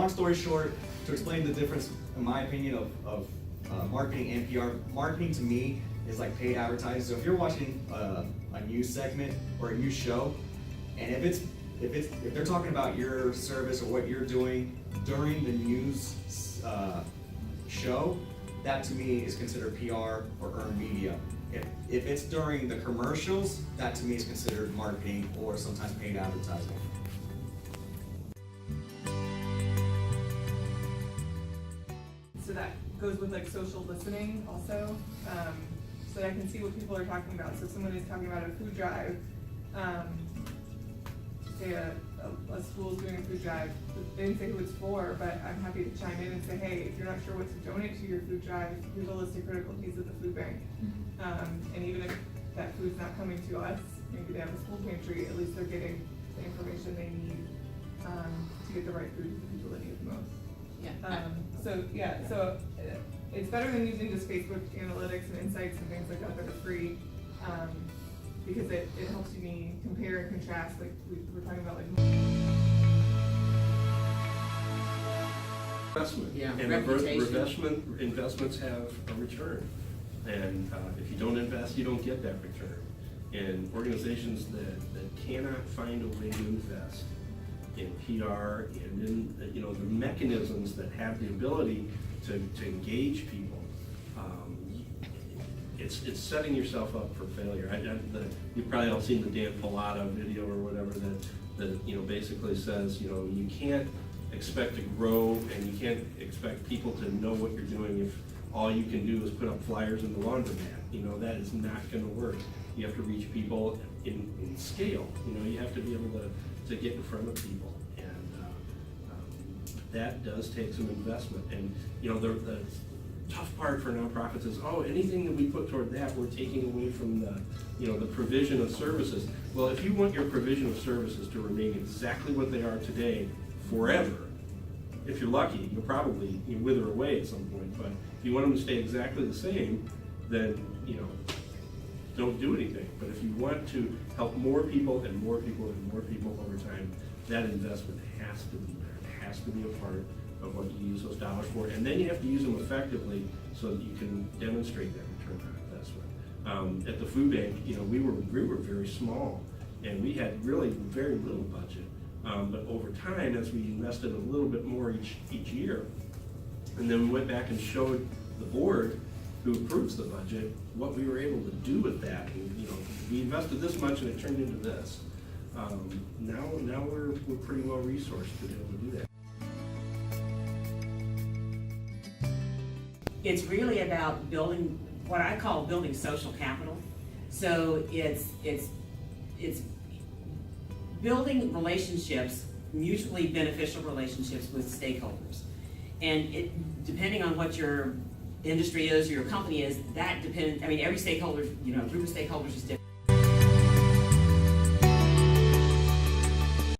long story short, to explain the difference, in my opinion, of marketing and PR, marketing to me is like paid advertising. So if you're watching a news segment or a news show, and if they're talking about your service or what you're doing during the news show, that to me is considered PR or earned media. If it's during the commercials, that to me is considered marketing or sometimes paid advertising. So that goes with like social listening also, so that I can see what people are talking about. So if someone is talking about a food drive, say a school is doing a food drive, they didn't say who it's for, but I'm happy to chime in and say, hey, if you're not sure what to donate to your food drive, here's a list of critical needs of the food bank. And even if that food's not coming to us, maybe they have a school pantry, at least they're getting the information they need to get the right food to the people that need it the most. Yeah. So it's better than using just Facebook analytics and insights and things like that that are free, because it helps me compare and contrast, like we're talking about like investment. Yeah, and investments have a return, and if you don't invest, you don't get that return. And organizations that cannot find a way to invest in PR and in the mechanisms that have the ability to engage people, it's setting yourself up for failure. You've probably all seen the Dan Pallotta video or whatever that basically says you can't expect to grow and you can't expect people to know what you're doing if all you can do is put up flyers in the laundromat. That is not going to work. You have to reach people in scale. You have to be able to get in front of people, and that does take some investment. And the tough part for nonprofits is, anything that we put toward that, we're taking away from the provision of services. Well, if you want your provision of services to remain exactly what they are today forever, if you're lucky, you'll probably wither away at some point. But if you want them to stay exactly the same, then don't do anything. But if you want to help more people and more people and more people over time, that investment has to be there. It has to be a part of what you use those dollars for, and then you have to use them effectively so that you can demonstrate that return on investment. At the food bank, we were very small, and we had really very little budget. But over time, as we invested a little bit more each year, and then we went back and showed the board, who approves the budget, what we were able to do with that. And, we invested this much, and it turned into this. Now we're pretty well resourced to be able to do that. It's really about building what I call building social capital. So it's building relationships, mutually beneficial relationships with stakeholders. And depending on what your industry is, or your company is, that depends. I mean, every stakeholder, group of stakeholders is different.